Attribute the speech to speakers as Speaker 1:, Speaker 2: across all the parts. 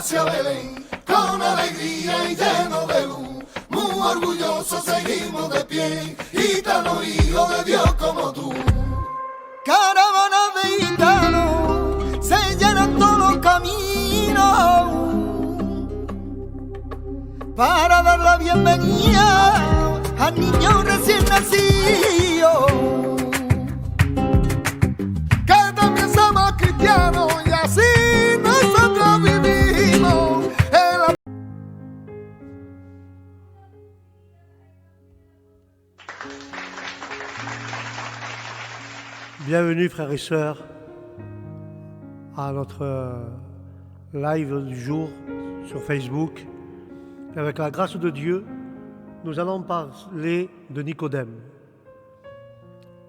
Speaker 1: hacia Belén, con alegría y lleno de luz, muy orgullosos seguimos de pie, gitano hijo de Dios como tú.
Speaker 2: Caravanas de gitanos se llenan todos los caminos para dar la bienvenida al niño recién nacido,
Speaker 1: Que también somos cristianos y así nosotros vivimos en la...
Speaker 3: Bienvenue frères et sœurs à notre live du jour sur Facebook. Et avec la grâce de Dieu, nous allons parler de Nicodème.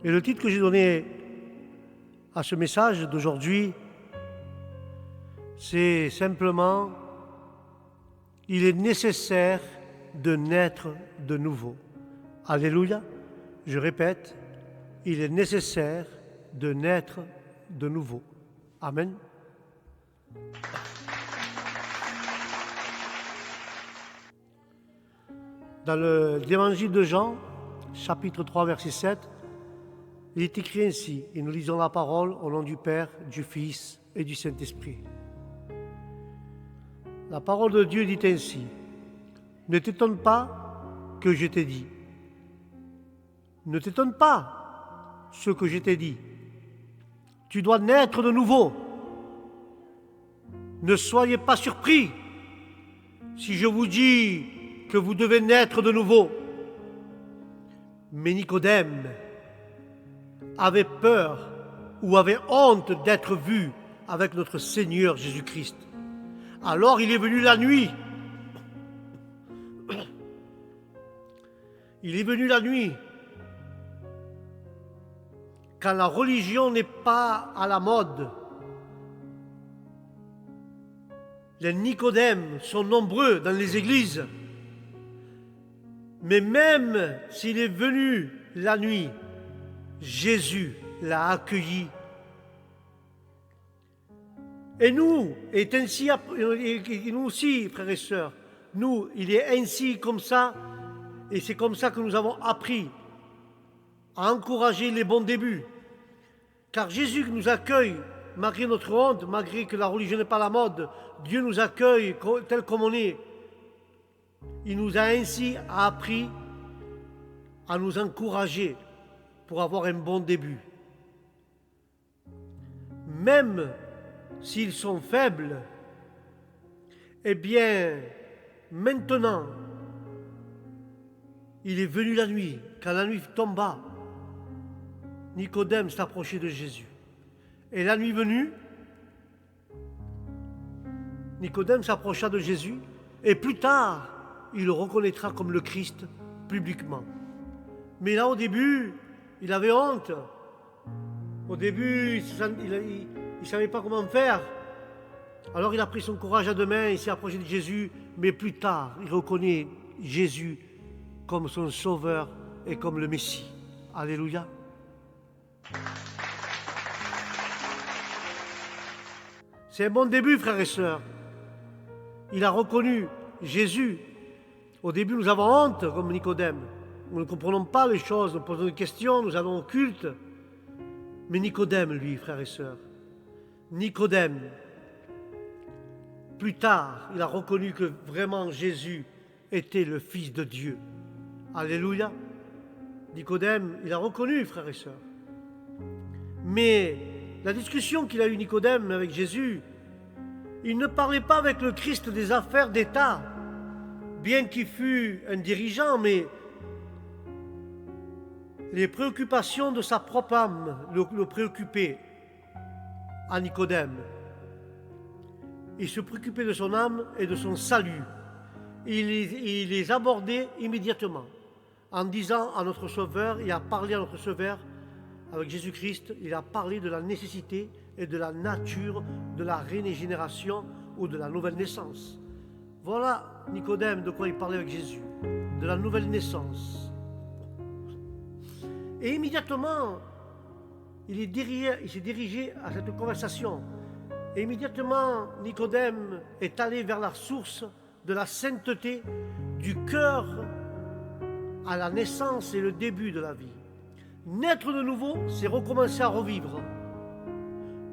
Speaker 3: Et le titre que j'ai donné à ce message d'aujourd'hui, c'est simplement « Il est nécessaire de naître de nouveau ». Alléluia, je répète, il est nécessaire de naître de nouveau. Amen. Dans l'évangile de Jean, chapitre 3, verset 7, il est écrit ainsi, et nous lisons la parole au nom du Père, du Fils et du Saint-Esprit. La parole de Dieu dit ainsi, « Ne t'étonne pas que je t'ai dit. Ne t'étonne pas ce que je t'ai dit. Tu dois naître de nouveau. Ne soyez pas surpris si je vous dis que vous devez naître de nouveau. » Mais Nicodème avait peur ou avait honte d'être vu avec notre Seigneur Jésus-Christ. Alors il est venu la nuit. Il est venu la nuit, quand la religion n'est pas à la mode. Les Nicodèmes sont nombreux dans les églises. Mais même s'il est venu la nuit, Jésus l'a accueilli. Et nous, et nous aussi, frères et sœurs, nous, il est ainsi comme ça, et c'est comme ça que nous avons appris à encourager les bons débuts. Car Jésus nous accueille, malgré notre honte, malgré que la religion n'est pas la mode, Dieu nous accueille tel comme on est. Il nous a ainsi appris à nous encourager pour avoir un bon début. Même s'ils sont faibles, eh bien, maintenant, il est venu la nuit. Quand la nuit tomba, Nicodème s'approchait de Jésus. Et la nuit venue, Nicodème s'approcha de Jésus, et plus tard, il le reconnaîtra comme le Christ publiquement. Mais là, au début, il avait honte. Au début, il ne savait pas comment faire. Alors il a pris son courage à deux mains, il s'est approché de Jésus, mais plus tard, il reconnaît Jésus comme son sauveur et comme le Messie. Alléluia. C'est un bon début, frères et sœurs. Il a reconnu Jésus. Au début, nous avons honte, comme Nicodème. Nous ne comprenons pas les choses, nous posons des questions, nous allons au culte. Mais Nicodème, lui, frères et sœurs, Nicodème, plus tard, il a reconnu que vraiment Jésus était le Fils de Dieu. Alléluia. Nicodème, il a reconnu, frères et sœurs. Mais la discussion qu'il a eue Nicodème avec Jésus, il ne parlait pas avec le Christ des affaires d'État, bien qu'il fût un dirigeant, mais les préoccupations de sa propre âme le préoccupaient à Nicodème. Il se préoccupait de son âme et de son salut. Il les abordait immédiatement en disant à notre Sauveur, il a parlé à notre Sauveur avec Jésus-Christ, il a parlé de la nécessité et de la nature de la régénération ou de la nouvelle naissance. Voilà, Nicodème, de quoi il parlait avec Jésus, de la nouvelle naissance. Et immédiatement, il s'est dirigé à cette conversation Et immédiatement, Nicodème est allé vers la source de la sainteté, du cœur à la naissance et le début de la vie. Naître de nouveau, c'est recommencer à revivre.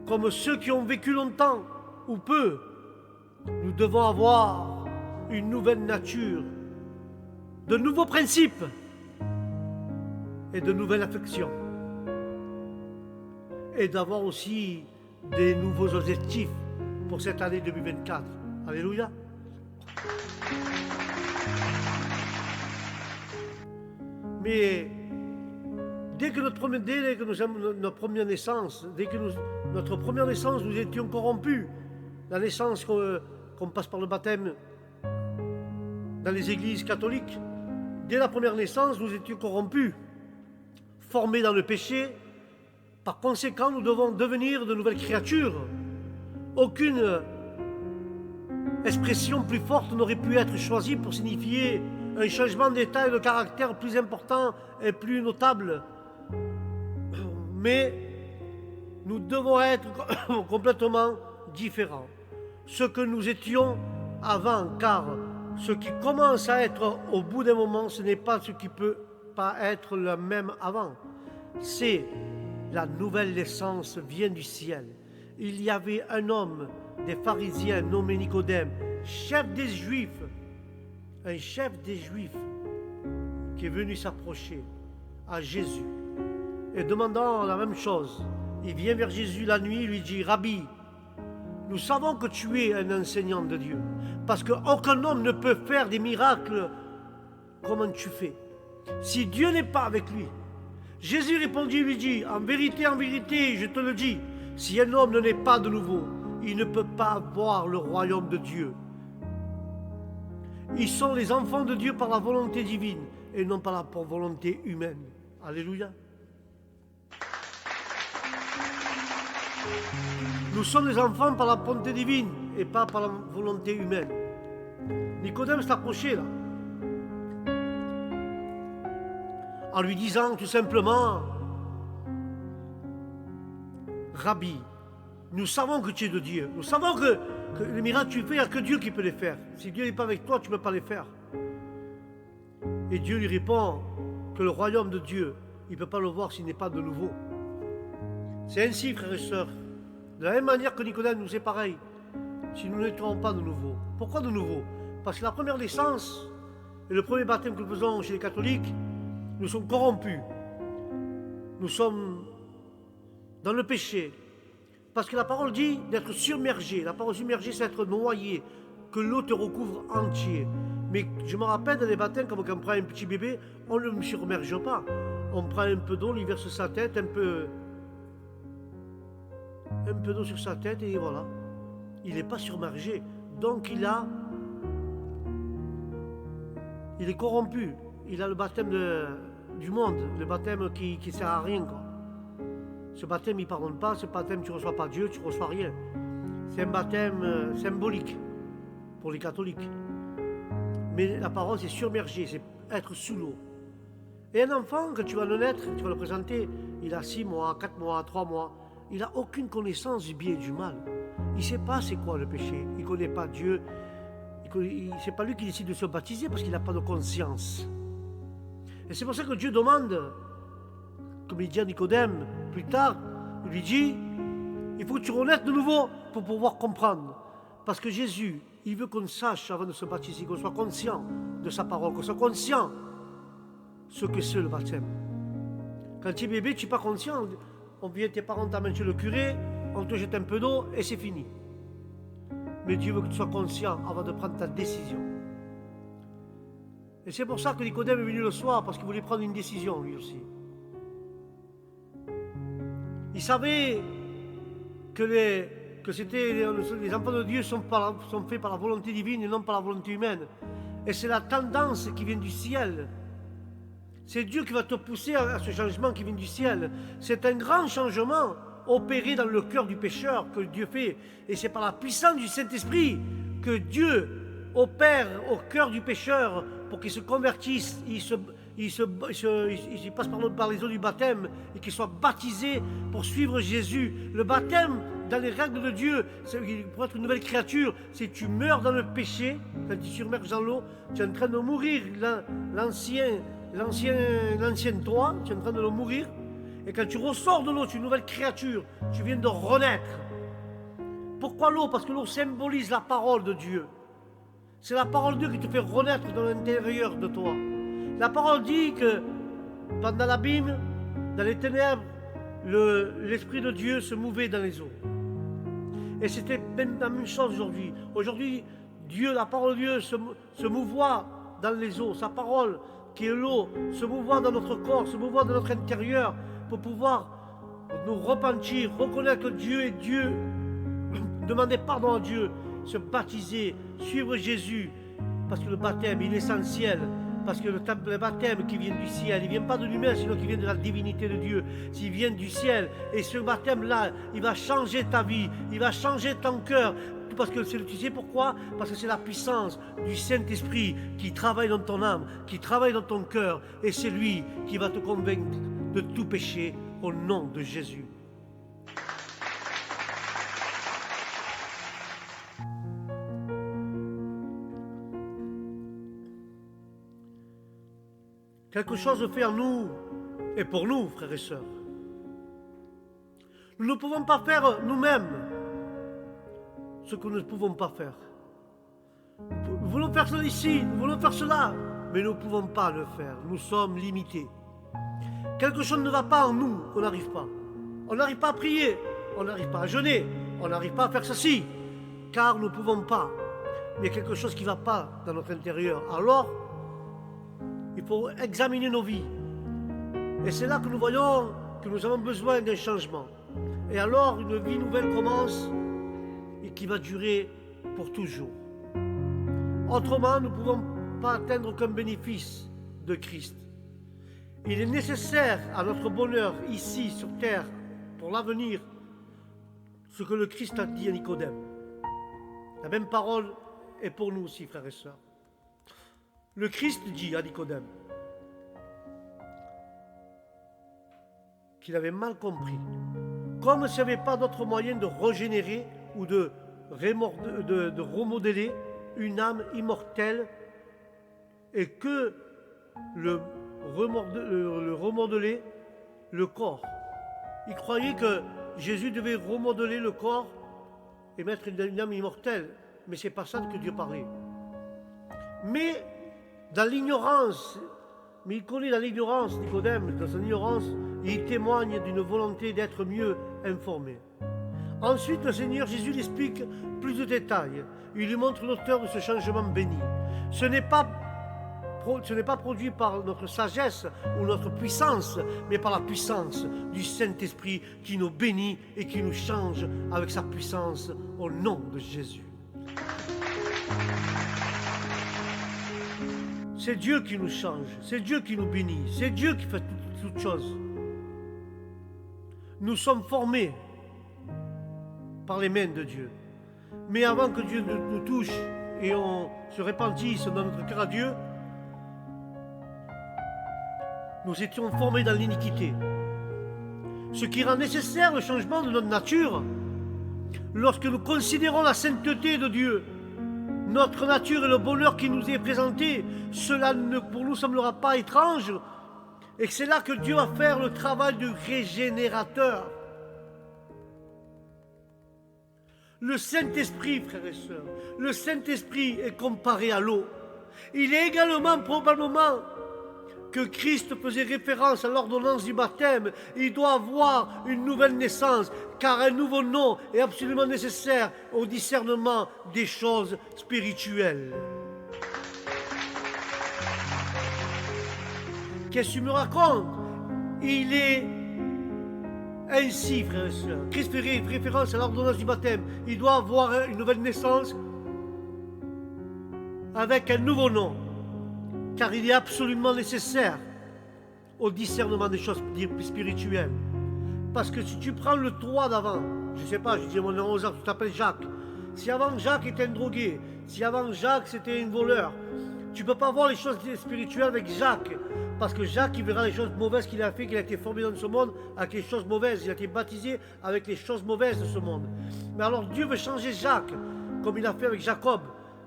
Speaker 3: Comme ceux qui ont vécu longtemps ou peu, nous devons avoir une nouvelle nature, de nouveaux principes et de nouvelles affections. Et d'avoir aussi des nouveaux objectifs pour cette année 2024. Alléluia. Mais dès que notre première naissance, notre première naissance, nous étions corrompus. La naissance qu'on passe par le baptême dans les églises catholiques, dès la première naissance, nous étions corrompus, formés dans le péché. Par conséquent, nous devons devenir de nouvelles créatures. Aucune expression plus forte n'aurait pu être choisie pour signifier un changement d'état et de caractère plus important et plus notable. Mais nous devons être complètement différents. Ce que nous étions avant, car ce qui commence à être au bout d'un moment, ce n'est pas ce qui peut pas être le même avant. C'est la nouvelle naissance vient du ciel. Il y avait un homme des pharisiens nommé Nicodème, chef des Juifs, un chef des Juifs qui est venu s'approcher à Jésus et demandant la même chose. Il vient vers Jésus la nuit, il lui dit: Rabbi, nous savons que tu es un enseignant de Dieu, parce qu'aucun homme ne peut faire des miracles comme tu fais, si Dieu n'est pas avec lui. Jésus répondit, lui dit: en vérité, je te le dis, si un homme ne naît pas de nouveau, il ne peut pas voir le royaume de Dieu. Ils sont les enfants de Dieu par la volonté divine et non par la volonté humaine. Alléluia. Nous sommes les enfants par la volonté divine et pas par la volonté humaine. Nicodème s'est approché là, en lui disant tout simplement: Rabbi, nous savons que tu es de Dieu. Nous savons que les miracles que tu fais, il n'y a que Dieu qui peut les faire. Si Dieu n'est pas avec toi, tu ne peux pas les faire. Et Dieu lui répond que le royaume de Dieu, il ne peut pas le voir s'il n'est pas de nouveau. C'est ainsi, frères et sœurs. De la même manière que Nicodème, nous est pareil. Si nous n'étions pas de nouveau. Pourquoi de nouveau? Parce que la première naissance et le premier baptême que nous faisons chez les catholiques, nous sommes corrompus. Nous sommes dans le péché. Parce que la parole dit d'être submergé. La parole submergé, c'est être noyé, que l'eau te recouvre entier. Mais je me rappelle dans les baptêmes, comme quand on prend un petit bébé, on ne le submerge pas. On prend un peu d'eau, on lui verse sa tête, un peu d'eau sur sa tête et voilà. Il n'est pas submergé. Donc il est corrompu. Il a le baptême du monde, le baptême qui ne sert à rien, quoi. Ce baptême, il ne pardonne pas. Ce baptême, tu ne reçois pas Dieu, tu ne reçois rien. C'est un baptême symbolique pour les catholiques. Mais la parole, c'est submerger, c'est être sous l'eau. Et un enfant, quand tu vas le naître, tu vas le présenter, il a 6 mois, 4 mois, 3 mois. Il n'a aucune connaissance du bien et du mal. Il ne sait pas c'est quoi le péché. Il ne connaît pas Dieu. C'est pas lui qui décide de se baptiser parce qu'il n'a pas de conscience. Et c'est pour ça que Dieu demande, comme il dit à Nicodème plus tard, il lui dit: il faut que tu renaisses de nouveau pour pouvoir comprendre. Parce que Jésus, il veut qu'on sache avant de se baptiser, qu'on soit conscient de sa parole, qu'on soit conscient ce que c'est le baptême. Quand tu es bébé, tu n'es pas conscient. On vient, tes parents t'amènent chez le curé, on te jette un peu d'eau et c'est fini. Mais Dieu veut que tu sois conscient avant de prendre ta décision. Et c'est pour ça que Nicodème est venu le soir, parce qu'il voulait prendre une décision lui aussi. Il savait que les enfants de Dieu sont faits par la volonté divine et non par la volonté humaine. Et c'est la tendance qui vient du ciel. C'est Dieu qui va te pousser à ce changement qui vient du ciel. C'est un grand changement opéré dans le cœur du pécheur que Dieu fait. Et c'est par la puissance du Saint-Esprit que Dieu opère au cœur du pécheur pour qu'il se convertisse, il passe par les eaux du baptême et qu'il soit baptisé pour suivre Jésus. Le baptême dans les règles de Dieu, pour être une nouvelle créature, si tu meurs dans le péché, quand tu submerges dans l'eau, tu es en train de mourir l'ancien toi, tu es en train de le mourir. Et quand tu ressors de l'eau, tu es une nouvelle créature, tu viens de renaître. Pourquoi l'eau? Parce que l'eau symbolise la parole de Dieu. C'est la parole de Dieu qui te fait renaître dans l'intérieur de toi. La parole dit que pendant l'abîme, dans les ténèbres, l'Esprit de Dieu se mouvait dans les eaux. Et c'était même la même chose aujourd'hui. Aujourd'hui, Dieu, la parole de Dieu se mouvoit dans les eaux. Sa parole, qui est l'eau, se mouvoit dans notre corps, se mouvoit dans notre intérieur pour pouvoir nous repentir, reconnaître que Dieu est Dieu, demander pardon à Dieu, se baptiser, suivre Jésus, parce que le baptême, il est essentiel. Parce que le baptême qui vient du ciel, il ne vient pas de l'humain, sinon qui vient de la divinité de Dieu. S'il vient du ciel, et ce baptême-là, il va changer ta vie, il va changer ton cœur. Parce que tu sais pourquoi? Parce que c'est la puissance du Saint-Esprit qui travaille dans ton âme, qui travaille dans ton cœur. Et c'est lui qui va te convaincre de tout péché au nom de Jésus. Quelque chose fait en nous et pour nous, frères et sœurs. Nous ne pouvons pas faire nous-mêmes ce que nous ne pouvons pas faire. Nous voulons faire cela ici, nous voulons faire cela, mais nous ne pouvons pas le faire. Nous sommes limités. Quelque chose ne va pas en nous, on n'arrive pas. On n'arrive pas à prier, on n'arrive pas à jeûner, on n'arrive pas à faire ceci, car nous ne pouvons pas. Mais il y a quelque chose qui ne va pas dans notre intérieur. Alors, il faut examiner nos vies. Et c'est là que nous voyons que nous avons besoin d'un changement. Et alors, une vie nouvelle commence et qui va durer pour toujours. Autrement, nous ne pouvons pas atteindre aucun bénéfice de Christ. Il est nécessaire à notre bonheur ici sur terre, pour l'avenir, ce que le Christ a dit à Nicodème. La même parole est pour nous aussi, frères et sœurs. Le Christ dit à Nicodème qu'il avait mal compris. Comme s'il n'y avait pas d'autre moyen de régénérer ou de remodeler une âme immortelle et que le remodeler le corps. Il croyait que Jésus devait remodeler le corps et mettre une âme immortelle. Mais ce n'est pas ça que Dieu parlait. Mais dans l'ignorance, mais il connaît dans l'ignorance, Nicodème, dans son ignorance, il témoigne d'une volonté d'être mieux informé. Ensuite, le Seigneur Jésus l'explique plus de détails. Il lui montre l'auteur de ce changement béni. Ce n'est pas produit par notre sagesse ou notre puissance, mais par la puissance du Saint-Esprit qui nous bénit et qui nous change avec sa puissance au nom de Jésus. C'est Dieu qui nous change, c'est Dieu qui nous bénit, c'est Dieu qui fait toutes choses. Nous sommes formés par les mains de Dieu. Mais avant que Dieu nous touche et on se répandisse dans notre cœur à Dieu, nous étions formés dans l'iniquité. Ce qui rend nécessaire le changement de notre nature, lorsque nous considérons la sainteté de Dieu, notre nature et le bonheur qui nous est présenté, cela ne pour nous semblera pas étrange, et c'est là que Dieu va faire le travail du régénérateur. Le Saint-Esprit, frères et sœurs, le Saint-Esprit est comparé à l'eau. Il est également probablement que Christ faisait référence à l'ordonnance du baptême. Il doit avoir une nouvelle naissance, car un nouveau nom est absolument nécessaire au discernement des choses spirituelles. Qu'est-ce que tu me racontes? Il est ainsi, frères et sœurs. Christ fait référence à l'ordonnance du baptême. Il doit avoir une nouvelle naissance avec un nouveau nom, car il est absolument nécessaire au discernement des choses spirituelles. Parce que si tu prends le toi d'avant, je ne sais pas, je dis mon nom aux autres, tu t'appelles Jacques. Si avant Jacques était un drogué, si avant Jacques c'était un voleur, tu ne peux pas voir les choses spirituelles avec Jacques. Parce que Jacques, il verra les choses mauvaises qu'il a fait, qu'il a été formé dans ce monde avec les choses mauvaises. Il a été baptisé avec les choses mauvaises de ce monde. Mais alors Dieu veut changer Jacques, comme il a fait avec Jacob.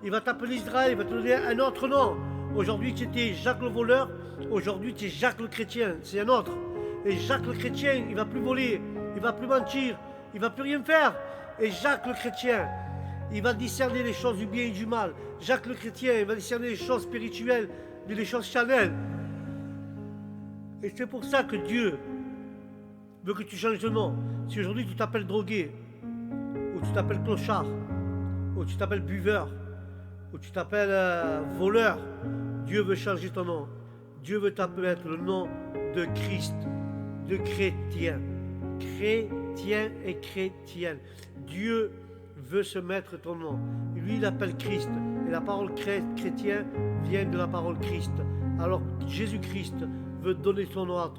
Speaker 3: Il va t'appeler Israël, il va te donner un autre nom. Aujourd'hui, tu étais Jacques le voleur. Aujourd'hui, tu es Jacques le chrétien. C'est un autre. Et Jacques le chrétien, il ne va plus voler, il ne va plus mentir, il ne va plus rien faire. Et Jacques le chrétien, il va discerner les choses du bien et du mal. Jacques le chrétien, il va discerner les choses spirituelles des choses charnelles. Et c'est pour ça que Dieu veut que tu changes de nom. Si aujourd'hui tu t'appelles drogué, ou tu t'appelles clochard, ou tu t'appelles buveur, ou tu t'appelles voleur, Dieu veut changer ton nom. Dieu veut t'appeler le nom de Christ, de chrétien. Chrétien et chrétienne. Dieu veut se mettre ton nom. Lui, il appelle Christ. Et la parole chrétien vient de la parole Christ. Alors, Jésus-Christ veut donner son nom à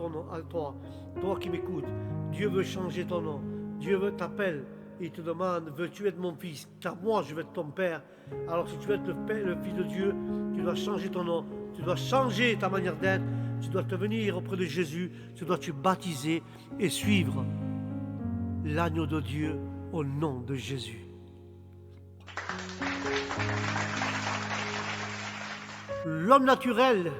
Speaker 3: toi. Toi qui m'écoutes, Dieu veut changer ton nom. Dieu veut t'appeler. Il te demande, veux-tu être mon fils? Car moi, je vais être ton père. Alors, si tu veux être le fils de Dieu, tu dois changer ton nom. Tu dois changer ta manière d'être. Tu dois te venir auprès de Jésus. Tu dois te baptiser et suivre l'agneau de Dieu au nom de Jésus. L'homme naturel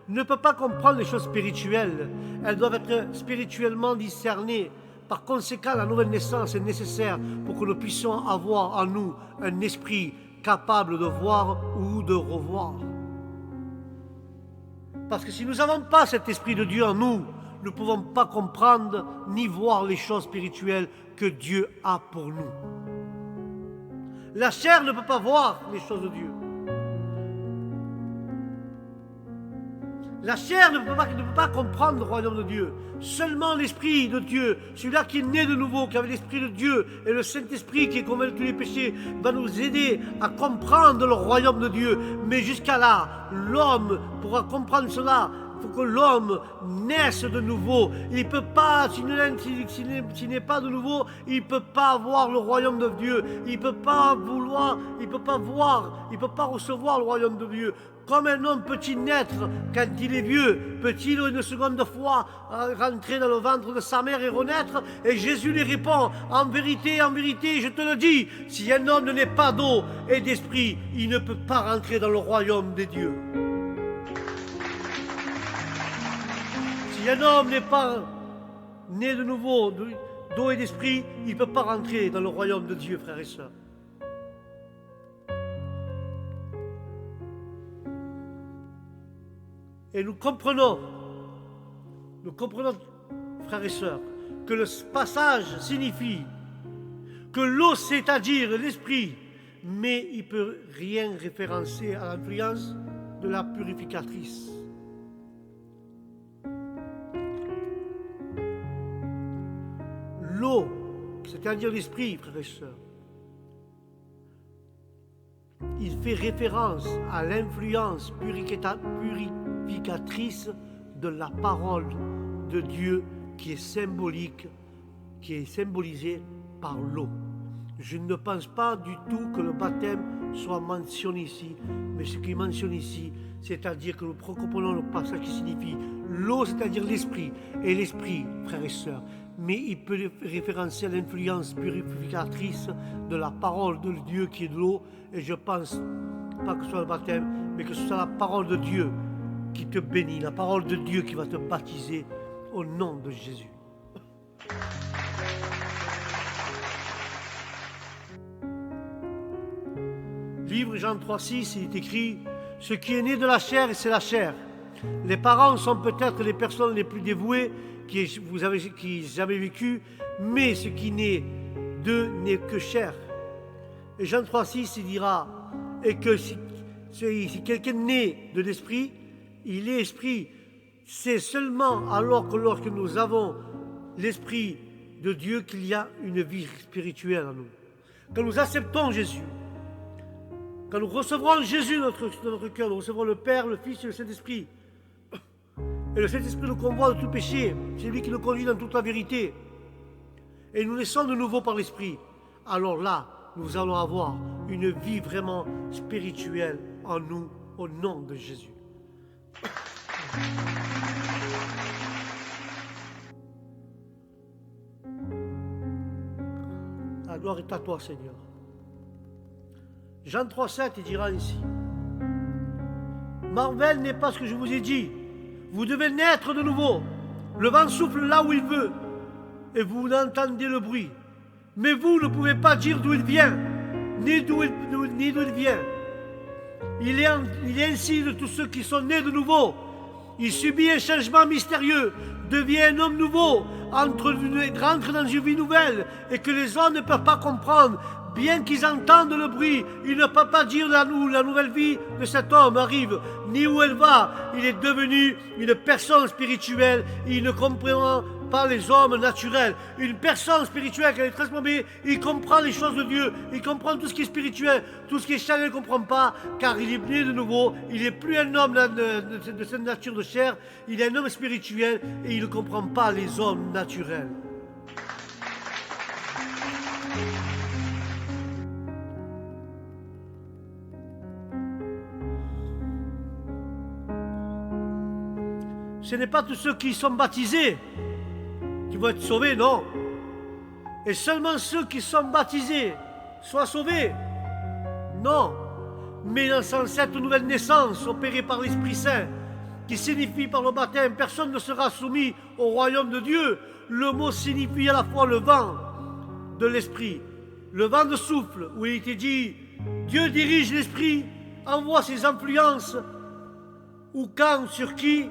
Speaker 3: ne peut pas comprendre les choses spirituelles. Elles doivent être spirituellement discernées. Par conséquent, la nouvelle naissance est nécessaire pour que nous puissions avoir en nous un esprit capable de voir ou de revoir. Parce que si nous n'avons pas cet esprit de Dieu en nous, nous ne pouvons pas comprendre ni voir les choses spirituelles que Dieu a pour nous. La chair ne peut pas voir les choses de Dieu. La chair ne peut pas comprendre le royaume de Dieu. Seulement l'Esprit de Dieu, celui-là qui est né de nouveau, qui avait l'Esprit de Dieu et le Saint-Esprit qui est convaincu de tous les péchés, va nous aider à comprendre le royaume de Dieu. Mais jusqu'à là, l'homme pourra comprendre cela. Il faut que l'homme naisse de nouveau. Il ne peut pas, s'il n'est pas de nouveau, il ne peut pas voir le royaume de Dieu. Il ne peut pas vouloir, il ne peut pas voir, il ne peut pas recevoir le royaume de Dieu. Comme un homme peut-il naître quand il est vieux? Peut-il une seconde fois rentrer dans le ventre de sa mère et renaître? Et Jésus lui répond, en vérité, je te le dis, si un homme ne naît pas d'eau et d'esprit, il ne peut pas rentrer dans le royaume des dieux. Si un homme n'est pas né de nouveau d'eau et d'esprit, il ne peut pas rentrer dans le royaume de Dieu, frères et sœurs. Et nous comprenons, frères et sœurs, que le passage signifie que l'eau, c'est-à-dire l'esprit, mais il ne peut rien référencer à l'influence de la purificatrice. L'eau, c'est-à-dire l'esprit, frères et sœurs, il fait référence à l'influence purificatrice de la parole de Dieu qui est symbolique, qui est symbolisée par l'eau. Je ne pense pas du tout que le baptême soit mentionné ici, mais ce qui est mentionné ici, c'est-à-dire que nous comprenons le passage qui signifie l'eau, c'est-à-dire l'esprit, et l'esprit, frères et sœurs, mais il peut référencer à l'influence purificatrice de la parole de Dieu qui est de l'eau, et je pense pas que ce soit le baptême, mais que ce soit la parole de Dieu qui te bénit, la parole de Dieu qui va te baptiser au nom de Jésus. Livre Jean 3,6, il est écrit « Ce qui est né de la chair, c'est la chair. Les parents sont peut-être les personnes les plus dévouées qui avez vécu, mais ce qui naît d'eux n'est que chair. » Et Jean 3,6, il dira « Et que si quelqu'un naît de l'esprit, il est esprit. » C'est seulement alors que lorsque nous avons l'esprit de Dieu qu'il y a une vie spirituelle en nous. Quand nous acceptons Jésus, quand nous recevrons Jésus dans notre cœur, nous recevrons le Père, le Fils et le Saint-Esprit. Et le Saint-Esprit nous convoit de tout péché. C'est lui qui nous conduit dans toute la vérité. Et nous naissons de nouveau par l'Esprit. Alors là, nous allons avoir une vie vraiment spirituelle en nous, au nom de Jésus. gloire est à toi, Seigneur. Jean 3,7, il dira ainsi. Marvel n'est pas ce que je vous ai dit. Vous devez naître de nouveau. Le vent souffle là où il veut, et vous entendez le bruit. Mais vous ne pouvez pas dire d'où il vient, ni d'où il vient. Il est ainsi de tous ceux qui sont nés de nouveau. Il subit un changement mystérieux, devient un homme nouveau, rentre dans une vie nouvelle, et que les hommes ne peuvent pas comprendre. Bien qu'ils entendent le bruit, ils ne peuvent pas dire où la nouvelle vie de cet homme arrive, ni où elle va. Il est devenu une personne spirituelle, il ne comprend pas les hommes naturels. Une personne spirituelle qui est transformée, il comprend les choses de Dieu, il comprend tout ce qui est spirituel, tout ce qui est charnel, il ne comprend pas, car il est né de nouveau, il n'est plus un homme de cette nature de chair, il est un homme spirituel et il ne comprend pas les hommes naturels. Ce n'est pas tous ceux qui sont baptisés qui vont être sauvés, non. Et seulement ceux qui sont baptisés soient sauvés, non. Mais dans cette nouvelle naissance opérée par l'Esprit Saint, qui signifie par le baptême, personne ne sera soumis au royaume de Dieu. Le mot signifie à la fois le vent de l'Esprit, le vent de souffle, où il était dit, Dieu dirige l'Esprit, envoie ses influences, ou quand, sur qui,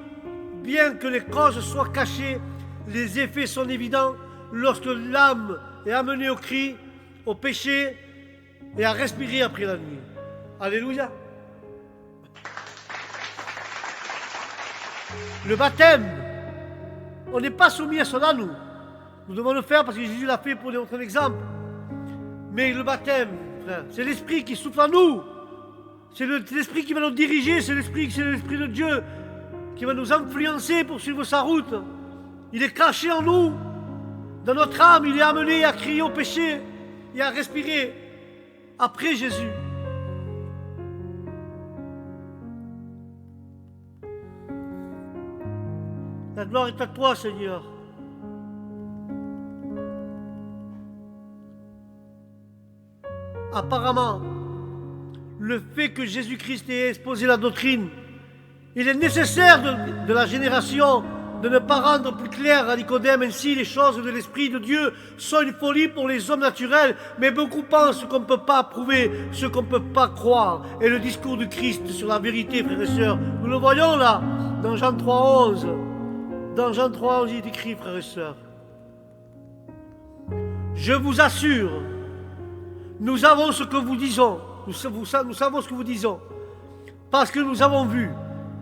Speaker 3: bien que les causes soient cachées, les effets sont évidents lorsque l'âme est amenée au cri, au péché et à respirer après la nuit. Alléluia. Le baptême, on n'est pas soumis à cela, nous. Nous devons le faire parce que Jésus l'a fait pour notre exemple. Mais le baptême, frère, c'est l'Esprit qui souffle en nous. C'est l'Esprit qui va nous diriger, c'est l'Esprit de Dieu qui va nous influencer pour suivre sa route. Il est caché en nous. Dans notre âme, il est amené à crier au péché et à respirer après Jésus. La gloire est à toi, Seigneur. Apparemment, le fait que Jésus-Christ ait exposé la doctrine, il est nécessaire de la génération de ne pas rendre plus clair à Nicodème ainsi les choses de l'Esprit de Dieu sont une folie pour les hommes naturels, mais beaucoup pensent qu'on ne peut pas prouver ce qu'on ne peut pas croire. Et le discours du Christ sur la vérité, frères et sœurs, nous le voyons là, dans Jean 3,11. Dans Jean 3,11, il est écrit, frères et sœurs, je vous assure, nous avons ce que vous disons, nous savons ce que vous disons, parce que nous avons vu.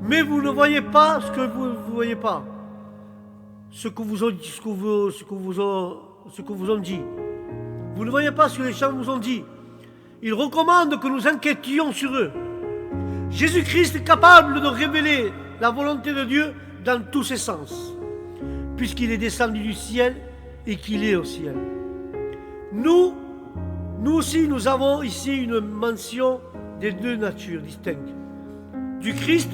Speaker 3: Mais vous ne voyez pas ce que vous ne voyez pas, ce que vous ont dit. Vous ne voyez pas ce que les gens vous ont dit. Ils recommandent que nous inquiétions sur eux. Jésus-Christ est capable de révéler la volonté de Dieu dans tous ses sens, puisqu'il est descendu du ciel et qu'il est au ciel. Nous aussi, nous avons ici une mention des deux natures distinctes. Du Christ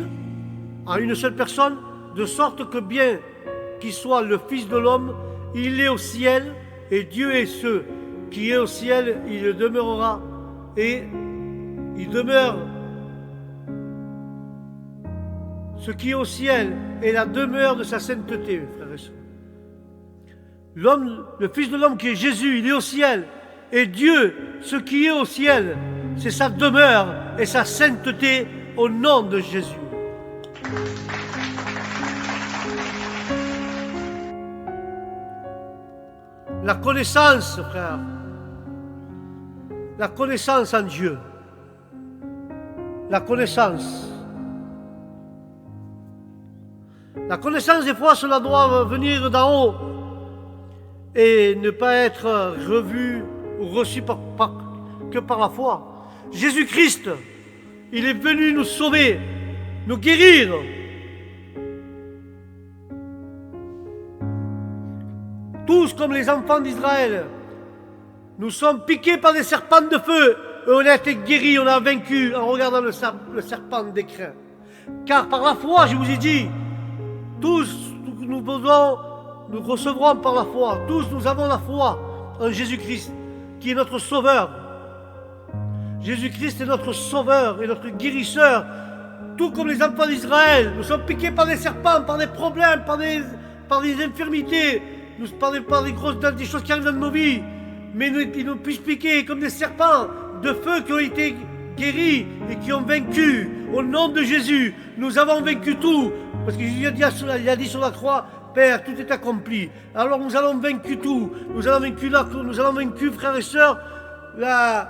Speaker 3: en une seule personne, de sorte que bien qu'il soit le Fils de l'homme, il est au ciel, et Dieu est ce qui est au ciel, il demeurera, et il demeure. Ce qui est au ciel est la demeure de sa sainteté, frères et sœurs. L'homme, le Fils de l'homme qui est Jésus, il est au ciel, et Dieu, ce qui est au ciel, c'est sa demeure et sa sainteté au nom de Jésus. La connaissance, frère, la connaissance en Dieu, la connaissance. La connaissance, des fois, cela doit venir d'en haut et ne pas être revu ou reçu que par la foi. Jésus-Christ, il est venu nous sauver, nous guérir. Tous comme les enfants d'Israël, nous sommes piqués par des serpents de feu et on a été guéris, on a vaincu en regardant le serpent d'écrin. Car par la foi, je vous ai dit, tous nous recevrons par la foi, tous nous avons la foi en Jésus-Christ, qui est notre sauveur. Jésus-Christ est notre sauveur et notre guérisseur. Tout comme les enfants d'Israël, nous sommes piqués par des serpents, par des problèmes, par des infirmités, par des choses qui arrivent dans nos vies. Mais ils nous puissent piquer comme des serpents de feu qui ont été guéris et qui ont vaincu. Au nom de Jésus, nous avons vaincu tout. Parce que Jésus a dit sur la croix, Père, tout est accompli. Alors nous allons vaincre tout. Nous allons vaincre, frères et sœurs, la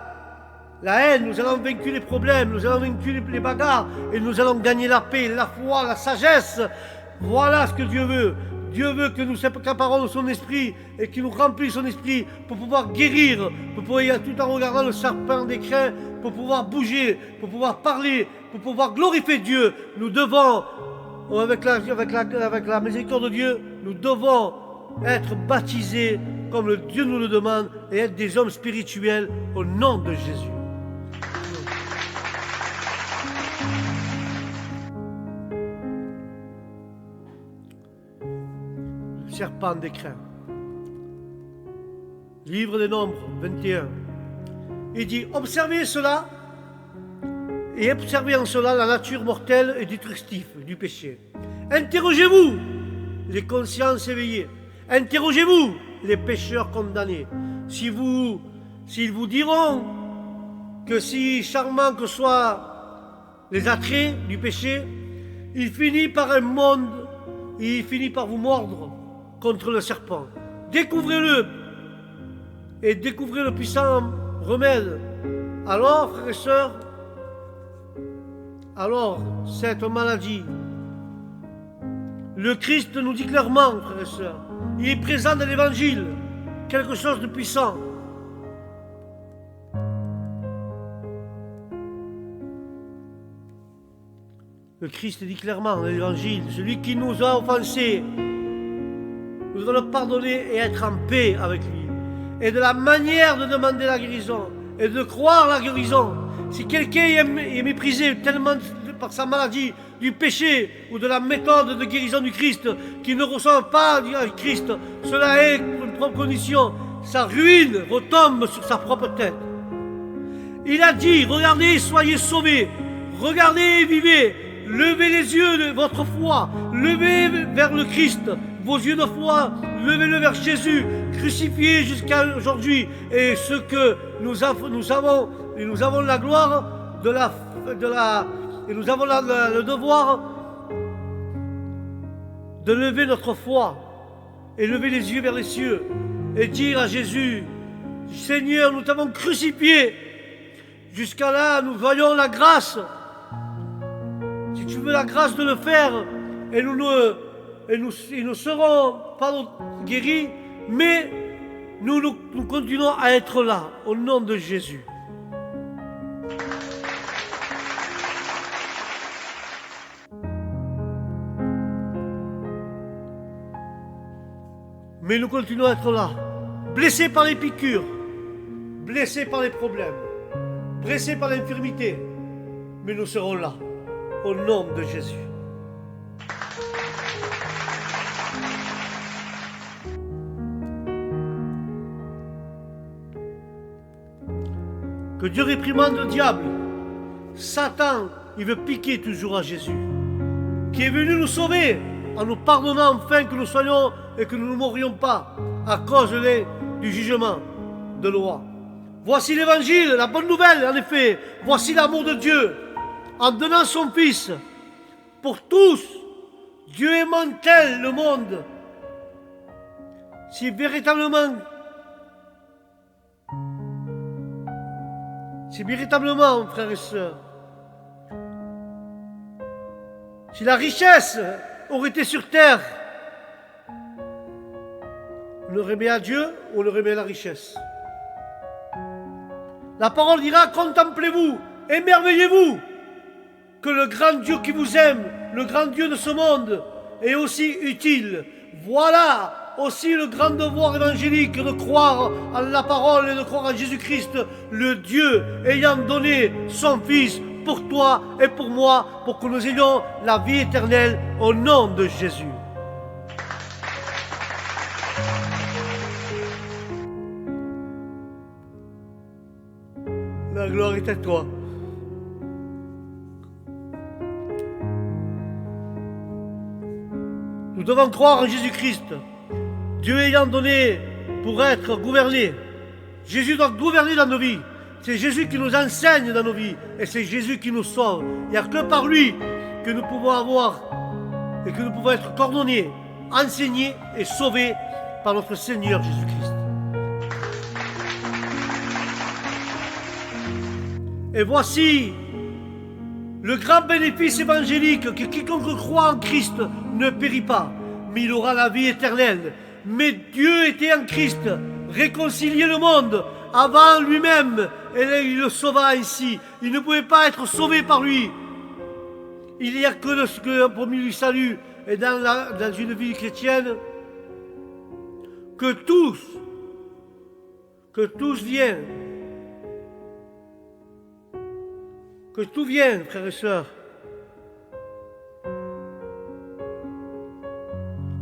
Speaker 3: haine, nous allons vaincre les problèmes, nous allons vaincre les bagarres, et nous allons gagner la paix, la foi, la sagesse. Voilà ce que Dieu veut. Dieu veut que nous s'accaparons de son esprit et qu'il nous remplisse son esprit pour pouvoir guérir, pour pouvoir, tout en regardant le serpent des crins, pour pouvoir bouger, pour pouvoir parler, pour pouvoir glorifier Dieu. Nous devons, avec la miséricorde de Dieu, nous devons être baptisés comme le Dieu nous le demande et être des hommes spirituels au nom de Jésus. Serpent des crins. Livre des Nombres 21. Il dit, observez cela et observez en cela la nature mortelle et destructive du péché. Interrogez-vous les consciences éveillées. Interrogez-vous les pécheurs condamnés. S'ils vous diront que si charmants que soient les attraits du péché, il finit par vous mordre contre le serpent. Découvrez-le et découvrez le puissant remède. Alors, frères et sœurs, cette maladie, le Christ nous dit clairement, frères et sœurs, il est présent dans l'Évangile, quelque chose de puissant. Le Christ dit clairement dans l'Évangile, celui qui nous a offensés, nous devons le pardonner et être en paix avec lui. Et de la manière de demander la guérison et de croire la guérison, si quelqu'un est méprisé tellement par sa maladie du péché ou de la méthode de guérison du Christ, qui ne reçoit pas du Christ, cela est une propre condition. Sa ruine retombe sur sa propre tête. Il a dit, regardez, soyez sauvés, regardez et vivez, levez les yeux de votre foi, levez vers le Christ vos yeux de foi, levez-le vers Jésus, crucifié jusqu'à aujourd'hui. Et ce que nous avons la gloire et nous avons le devoir de lever notre foi et lever les yeux vers les cieux et dire à Jésus, Seigneur, nous t'avons crucifié. Jusqu'à là, nous voyons la grâce. Si tu veux la grâce de le faire, et nous ne serons pas guéris, mais nous continuons à être là, au nom de Jésus. Mais nous continuons à être là, blessés par les piqûres, blessés par les problèmes, blessés par l'infirmité, mais nous serons là, au nom de Jésus. Que Dieu réprimande le diable. Satan, il veut piquer toujours à Jésus, qui est venu nous sauver en nous pardonnant enfin que nous soyons et que nous ne mourions pas à cause du jugement de loi. Voici l'évangile, la bonne nouvelle en effet. Voici l'amour de Dieu en donnant son Fils pour tous. Dieu aimant tel le monde. Si véritablement, frères et sœurs, si la richesse aurait été sur terre, on aurait aimé à Dieu ou on aurait aimé la richesse. La parole dira, contemplez-vous, émerveillez-vous, que le grand Dieu qui vous aime, le grand Dieu de ce monde, est aussi utile. Voilà aussi le grand devoir évangélique de croire en la parole et de croire en Jésus-Christ, le Dieu ayant donné son Fils pour toi et pour moi, pour que nous ayons la vie éternelle au nom de Jésus. gloire est à toi. Nous devons croire en Jésus-Christ, Dieu ayant donné pour être gouverné. Jésus doit gouverner dans nos vies. C'est Jésus qui nous enseigne dans nos vies et c'est Jésus qui nous sauve. Il n'y a que par lui que nous pouvons avoir et que nous pouvons être coordonnés, enseignés et sauvés par notre Seigneur Jésus-Christ. Et voici le grand bénéfice évangélique que quiconque croit en Christ ne périt pas, mais il aura la vie éternelle. Mais Dieu était en Christ, réconcilier le monde avant lui-même, et il le sauva ainsi. Il ne pouvait pas être sauvé par lui. Il n'y a que parmi lui salut, et dans une vie chrétienne, que tous viennent. Que tout vienne, frères et sœurs.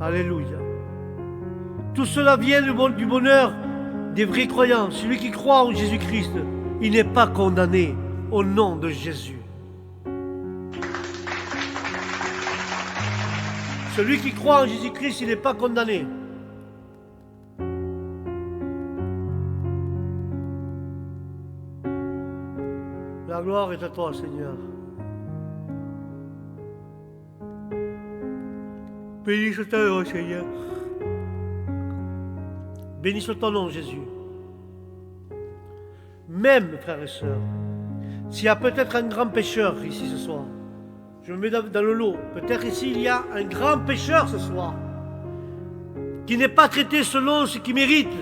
Speaker 3: Alléluia. Tout cela vient du bonheur des vrais croyants. Celui qui croit en Jésus-Christ, il n'est pas condamné au nom de Jésus. Celui qui croit en Jésus-Christ, il n'est pas condamné. La gloire est à toi, Seigneur. Bénis ton nom, Seigneur. Bénis ton nom, Jésus. Même, frères et sœurs, s'il y a peut-être un grand pécheur ici ce soir, je me mets dans le lot, peut-être ici il y a un grand pécheur ce soir, qui n'est pas traité selon ce qu'il mérite.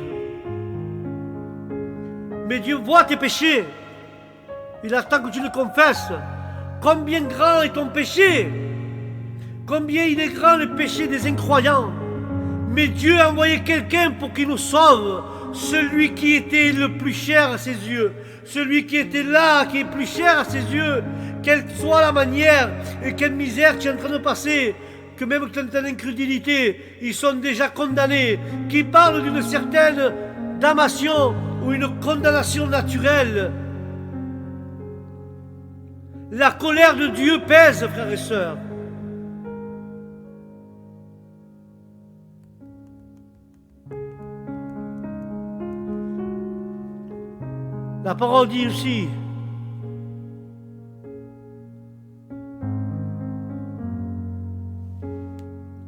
Speaker 3: Mais Dieu voit tes péchés. Il attend que tu le confesses. Combien grand est ton péché? Combien il est grand le péché des incroyants? Mais Dieu a envoyé quelqu'un pour qu'il nous sauve. Celui qui était le plus cher à ses yeux. Celui qui était là, qui est plus cher à ses yeux. Quelle soit la manière et quelle misère tu es en train de passer. Que même quand tu as l'incrédulité, ils sont déjà condamnés. Qui parle d'une certaine damnation ou une condamnation naturelle. La colère de Dieu pèse, frères et sœurs. La parole dit aussi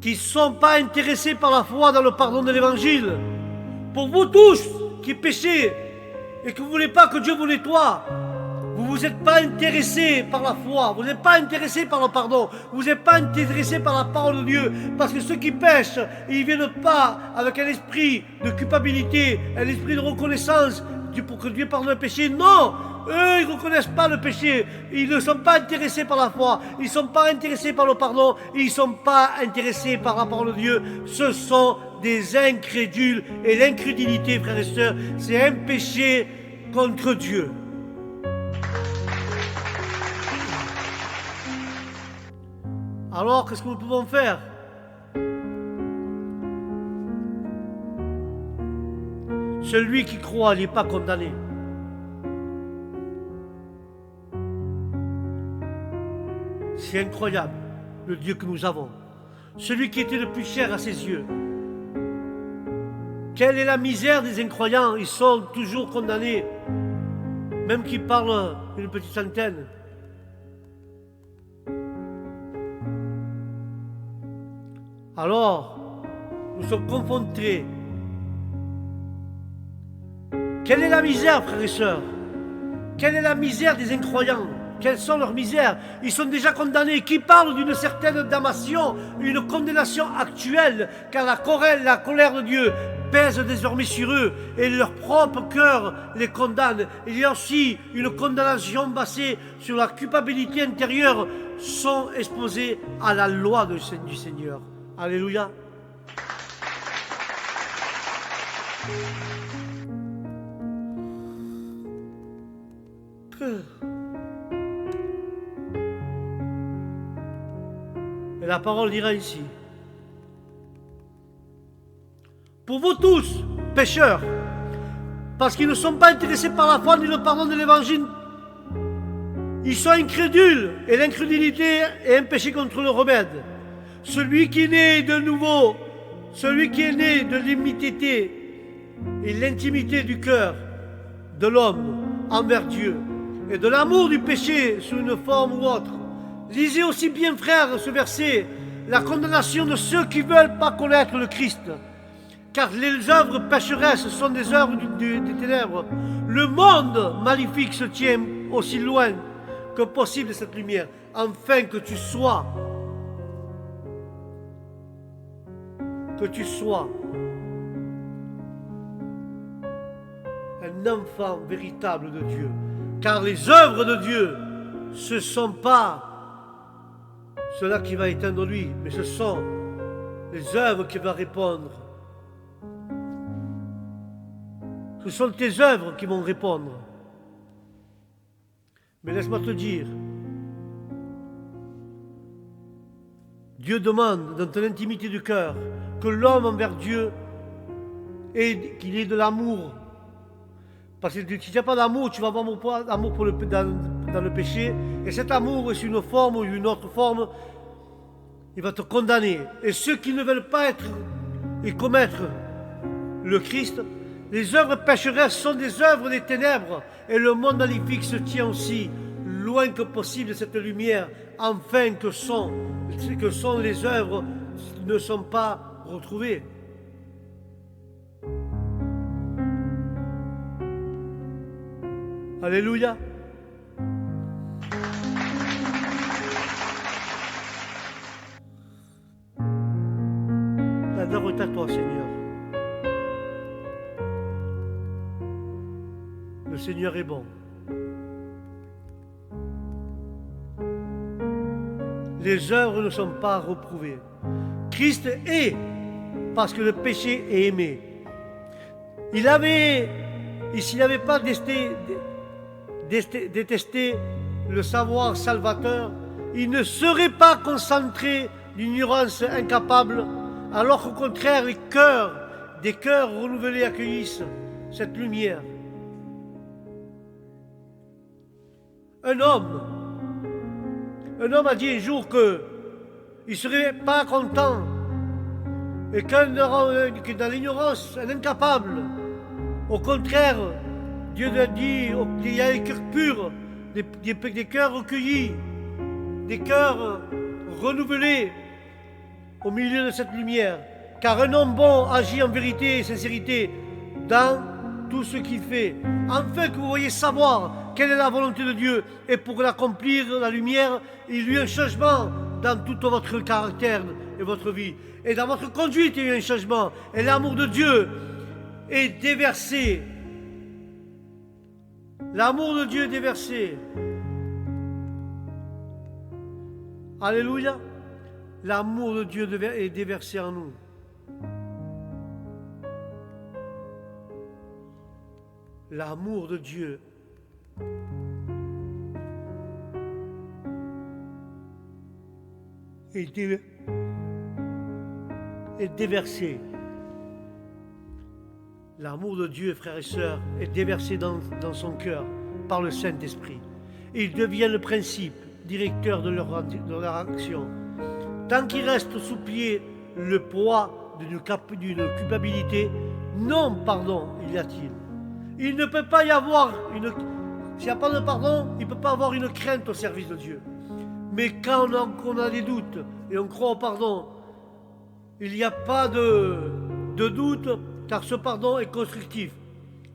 Speaker 3: qu'ils ne sont pas intéressés par la foi dans le pardon de l'Évangile. Pour vous tous qui péchez et que vous ne voulez pas que Dieu vous nettoie, vous n'êtes pas intéressés par la foi, vous n'êtes pas intéressés par le pardon, vous n'êtes pas intéressés par la parole de Dieu, parce que ceux qui pêchent, ils ne viennent pas avec un esprit de culpabilité, un esprit de reconnaissance pour que Dieu pardonne le péché. Non, eux, ils ne reconnaissent pas le péché, ils ne sont pas intéressés par la foi, ils ne sont pas intéressés par le pardon, ils ne sont pas intéressés par la parole de Dieu. Ce sont des incrédules, et l'incrédulité, frères et sœurs, c'est un péché contre Dieu. Alors, qu'est-ce que nous pouvons faire? Celui qui croit n'est pas condamné. C'est incroyable, le Dieu que nous avons. Celui qui était le plus cher à ses yeux. Quelle est la misère des incroyants? Ils sont toujours condamnés, même qu'ils parlent une petite centaine. Alors, nous sommes confrontés. Quelle est la misère, frères et sœurs? Quelle est la misère des incroyants? Quelles sont leurs misères? Ils sont déjà condamnés. Qui parle d'une certaine damnation, une condamnation actuelle, car la colère de Dieu pèse désormais sur eux et leur propre cœur les condamne. Il y a aussi une condamnation basée sur la culpabilité intérieure, sont exposés à la loi du Seigneur. Alléluia. Et la parole dira ici: pour vous tous, pécheurs, parce qu'ils ne sont pas intéressés par la foi ni le pardon de l'Évangile Ils sont incrédules et l'incrédulité est un péché contre le remède. Celui qui est né de nouveau, celui qui est né de l'immunité et l'intimité du cœur de l'homme envers Dieu et de l'amour du péché sous une forme ou autre. Lisez aussi bien, frères, ce verset, la condamnation de ceux qui ne veulent pas connaître le Christ. Car les œuvres pécheresses sont des œuvres des ténèbres. Le monde maléfique se tient aussi loin que possible de cette lumière, afin que tu sois un enfant véritable de Dieu. Car les œuvres de Dieu, ce ne sont pas cela qui va éteindre lui, mais ce sont les œuvres qui vont répondre. Ce sont tes œuvres qui vont répondre. Mais laisse-moi te dire, Dieu demande dans ton intimité du cœur que l'homme envers Dieu qu'il ait de l'amour. Parce que si tu n'as pas d'amour, tu vas avoir l'amour dans le péché. Et cet amour, sous une forme ou une autre forme, il va te condamner. Et ceux qui ne veulent pas être et commettre le Christ, les œuvres pécheresses sont des œuvres des ténèbres. Et le monde maléfique se tient aussi loin que possible de cette lumière, afin que sont les œuvres ne sont pas retrouvées. Alléluia. La gloire est à toi, Seigneur. Le Seigneur est bon. Les œuvres ne sont pas reprouvées. Christ est, parce que le péché est aimé. S'il n'avait pas détesté le savoir salvateur, il ne serait pas concentré d'ignorance incapable, alors qu'au contraire, des cœurs renouvelés accueillissent cette lumière. Un homme a dit un jour qu'il ne serait pas content et que dans l'ignorance, un incapable. Au contraire, Dieu a dit qu'il y a des cœurs purs, des cœurs recueillis, des cœurs renouvelés au milieu de cette lumière. Car un homme bon agit en vérité et sincérité dans tout ce qu'il fait, afin que vous voyez savoir quelle est la volonté de Dieu, et pour l'accomplir, la lumière, il y a eu un changement dans tout votre caractère et votre vie. Et dans votre conduite, il y a eu un changement. Et l'amour de Dieu est déversé. L'amour de Dieu est déversé. Alléluia. L'amour de Dieu est déversé en nous. L'amour de Dieu est déversé. L'amour de Dieu, frères et sœurs, est déversé dans son cœur par le Saint-Esprit. Et il devient le principe directeur de leur action. Tant qu'il reste sous pied le poids d'une culpabilité, non pardon y a-t-il. Il ne peut pas y avoir s'il n'y a pas de pardon, il ne peut pas avoir une crainte au service de Dieu. Mais quand on a des doutes et on croit au pardon, il n'y a pas de doute, car ce pardon est constructif.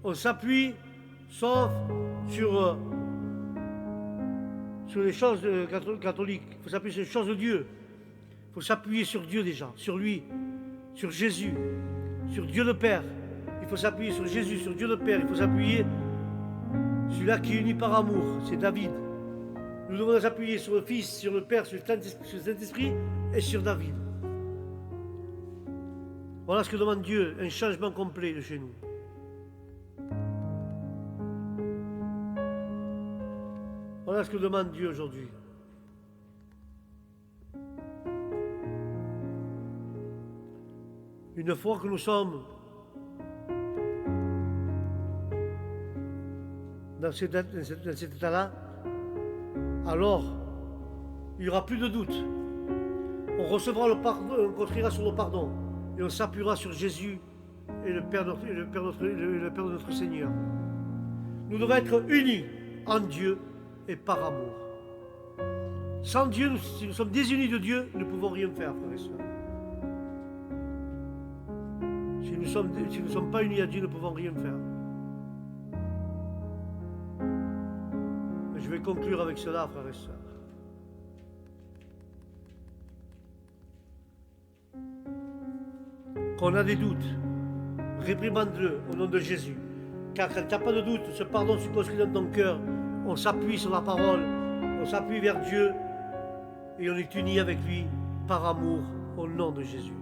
Speaker 3: On s'appuie, sauf sur les choses catholiques. Il faut s'appuyer sur les choses de Dieu. Il faut s'appuyer sur Dieu déjà, sur lui, sur Jésus, sur Dieu le Père. Il faut s'appuyer sur Jésus, sur Dieu le Père. Il faut s'appuyer sur celui-là qui est uni par amour, c'est David. Nous devons s'appuyer sur le Fils, sur le Père, sur le Saint-Esprit et sur David. Voilà ce que demande Dieu, un changement complet de chez nous. Voilà ce que demande Dieu aujourd'hui. Une fois que nous sommes dans cet état-là, alors il n'y aura plus de doute. On recevra le pardon, on construira sur le pardon et on s'appuiera sur Jésus et le Père de notre Seigneur. Nous devons être unis en Dieu et par amour. Sans Dieu, si nous sommes désunis de Dieu, nous ne pouvons rien faire, frères et sœurs. Si nous ne sommes pas unis à Dieu, nous ne pouvons rien faire. Je vais conclure avec cela, frères et sœurs. Quand on a des doutes, réprimande-le au nom de Jésus. Car quand tu n'as pas de doute, ce pardon se construit dans ton cœur. On s'appuie sur la parole, on s'appuie vers Dieu et on est unis avec lui par amour au nom de Jésus.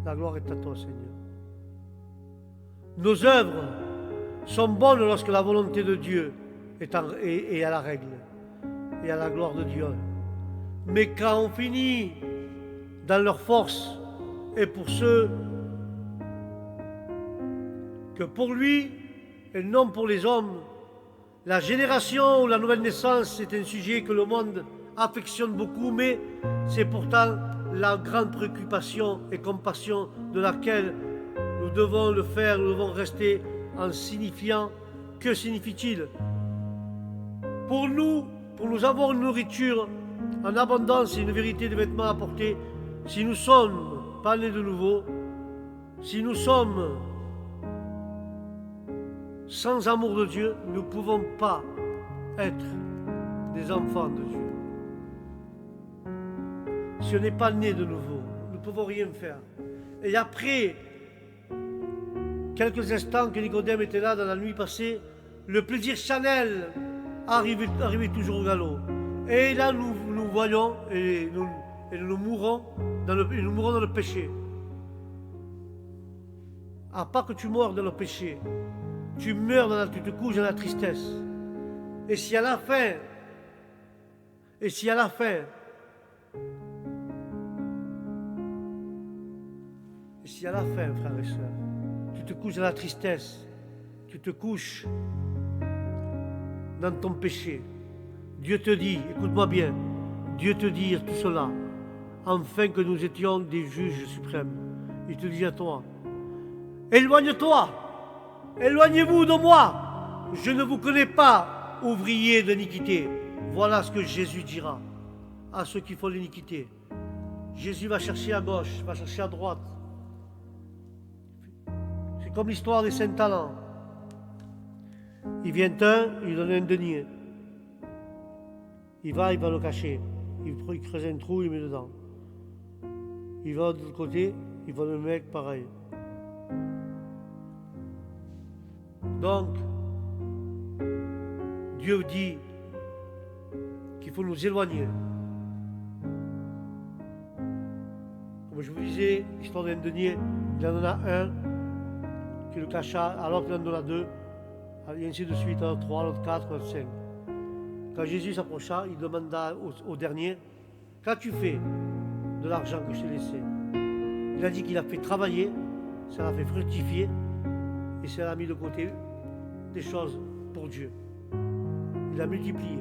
Speaker 3: La gloire est à toi, Seigneur. Nos œuvres sont bonnes lorsque la volonté de Dieu est à la règle et à la gloire de Dieu. Mais quand on finit dans leur force et pour ceux que pour lui et non pour les hommes, la génération ou la nouvelle naissance est un sujet que le monde affectionne beaucoup, mais c'est pourtant la grande préoccupation et compassion de laquelle nous devons le faire, nous devons rester en signifiant. Que signifie-t-il? Pour nous avoir une nourriture en abondance et une vérité de vêtements à porter, si nous sommes pas nés de nouveau, si nous sommes sans amour de Dieu, nous ne pouvons pas être des enfants de Dieu. Si on n'est pas né de nouveau, nous ne pouvons rien faire. Et après quelques instants que Nicodème était là dans la nuit passée, le plaisir charnel arrivait toujours au galop. Et là, nous voyons et nous mourons dans le péché. À part que tu meurs dans le péché, tu meurs tu te couches dans la tristesse. Et si à la fin, frères et sœurs, tu te couches dans la tristesse, tu te couches dans ton péché, Dieu te dit, écoute-moi bien, Dieu te dit tout cela, afin que nous étions des juges suprêmes. Il te dit à toi, éloigne-toi, éloignez-vous de moi, je ne vous connais pas, ouvriers d'iniquité. Voilà ce que Jésus dira à ceux qui font l'iniquité. Jésus va chercher à gauche, va chercher à droite. C'est comme l'histoire des 5 talents. Il vient un, il donne un denier. Il va le cacher. Il creuse un trou, il met dedans. Il va de l'autre côté, il voit le mec pareil. Donc, Dieu dit qu'il faut nous éloigner. Comme je vous disais, l'histoire d'un denier, il en a un qui le cacha, alors qu'il en a 2, et ainsi de suite, un 3, l'autre 4, l'autre 5. Quand Jésus s'approcha, il demanda au dernier, qu'as-tu fait de l'argent que je t'ai laissé? Il a dit qu'il a fait travailler, ça l'a fait fructifier, et ça l'a mis de côté des choses pour Dieu. Il a multiplié.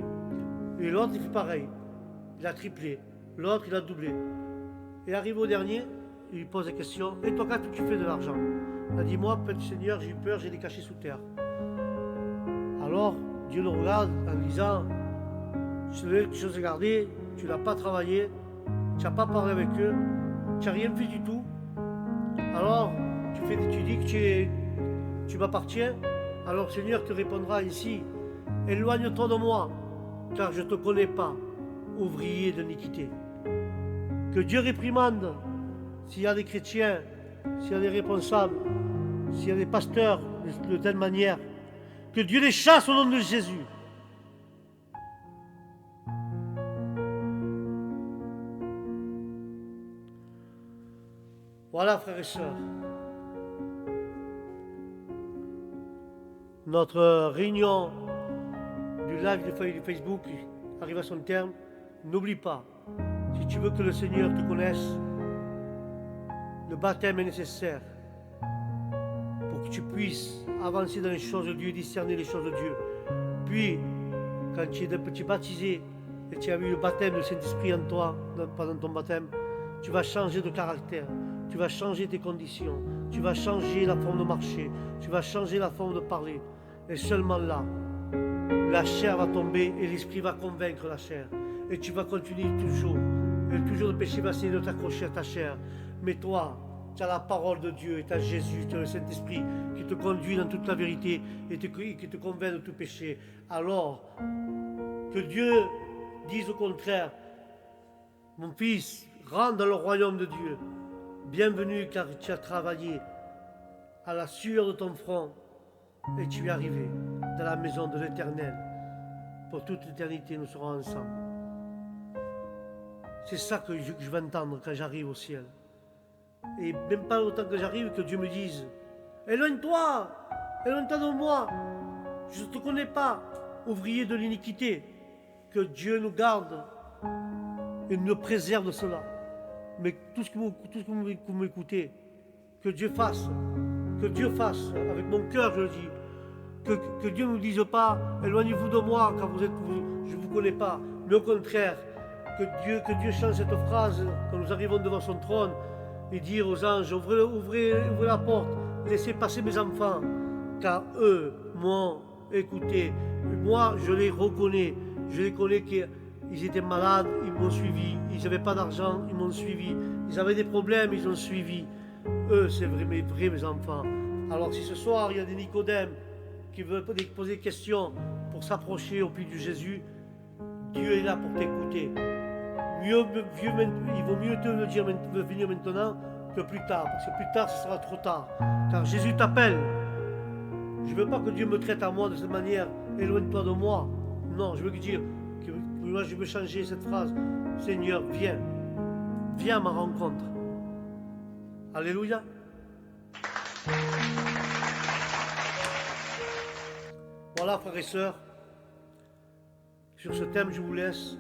Speaker 3: Et l'autre, il fait pareil. Il a triplé. L'autre, il a doublé. Et arrivé au dernier, il lui pose la question, et toi, qu'as-tu fait de l'argent? Il a dit, moi, petit Seigneur, j'ai eu peur, j'ai les caché sous terre. Alors, Dieu le regarde en disant, je te donne quelque chose à garder, tu n'as pas travaillé, tu n'as pas parlé avec eux, tu n'as rien fait du tout. Alors, tu dis que tu m'appartiens. Alors, Seigneur te répondra ici, éloigne-toi de moi, car je ne te connais pas, ouvrier d'iniquité. Que Dieu réprimande s'il y a des chrétiens, s'il y a des responsables, s'il y a des pasteurs de telle manière. Que Dieu les chasse au nom de Jésus. Voilà, frères et sœurs. Notre réunion du live de Facebook arrive à son terme. N'oublie pas, si tu veux que le Seigneur te connaisse, Le baptême est nécessaire pour que tu puisses avancer dans les choses de Dieu, discerner les choses de Dieu. Puis, quand tu es baptisé et tu as eu le baptême du Saint-Esprit en toi, pendant ton baptême, tu vas changer de caractère, tu vas changer tes conditions, tu vas changer la forme de marcher, tu vas changer la forme de parler. Et seulement là, la chair va tomber et l'esprit va convaincre la chair. Et tu vas continuer toujours. Et toujours le péché va essayer de t'accrocher à ta chair. Mais toi, tu as la parole de Dieu et tu as Jésus, tu as le Saint-Esprit qui te conduit dans toute la vérité et qui te convainc de tout péché. Alors, que Dieu dise au contraire, mon fils, rentre dans le royaume de Dieu. Bienvenue car tu as travaillé à la sueur de ton front et tu es arrivé dans la maison de l'Éternel. Pour toute l'éternité, nous serons ensemble. C'est ça que je vais entendre quand j'arrive au ciel. Et même pas autant que j'arrive que Dieu me dise, éloigne-toi de moi, je ne te connais pas, ouvrier de l'iniquité. Que Dieu nous garde et nous préserve de cela. Mais tout ce que vous m'écoutez, que Dieu fasse avec mon cœur, je le dis, que Dieu ne nous dise pas, éloignez-vous de moi quand je ne vous connais pas, mais au contraire, que Dieu change cette phrase quand nous arrivons devant son trône et dire aux anges, ouvrez la porte, laissez passer mes enfants, car eux m'ont écouté. Moi, je les reconnais, je les connais qu'ils étaient malades, ils m'ont suivi, ils n'avaient pas d'argent, ils m'ont suivi, ils avaient des problèmes, ils ont suivi. Eux, c'est vrai, mes enfants. Alors si ce soir, il y a des Nicodèmes qui veulent poser des questions pour s'approcher au pied de Jésus, Dieu est là pour t'écouter. Il vaut mieux te le dire de venir maintenant que plus tard, parce que plus tard, ce sera trop tard. Car Jésus t'appelle. Je ne veux pas que Dieu me traite à moi de cette manière, éloigne-toi de moi. Non, je veux dire que moi, je veux changer cette phrase. Seigneur, viens à ma rencontre. Alléluia. Voilà, frères et sœurs, sur ce thème, je vous laisse.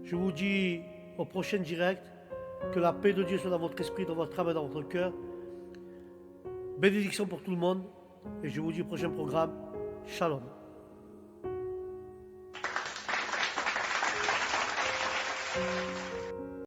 Speaker 3: Je vous dis au prochain direct, que la paix de Dieu soit dans votre esprit, dans votre âme et dans votre cœur. Bénédiction pour tout le monde. Et je vous dis au prochain programme. Shalom.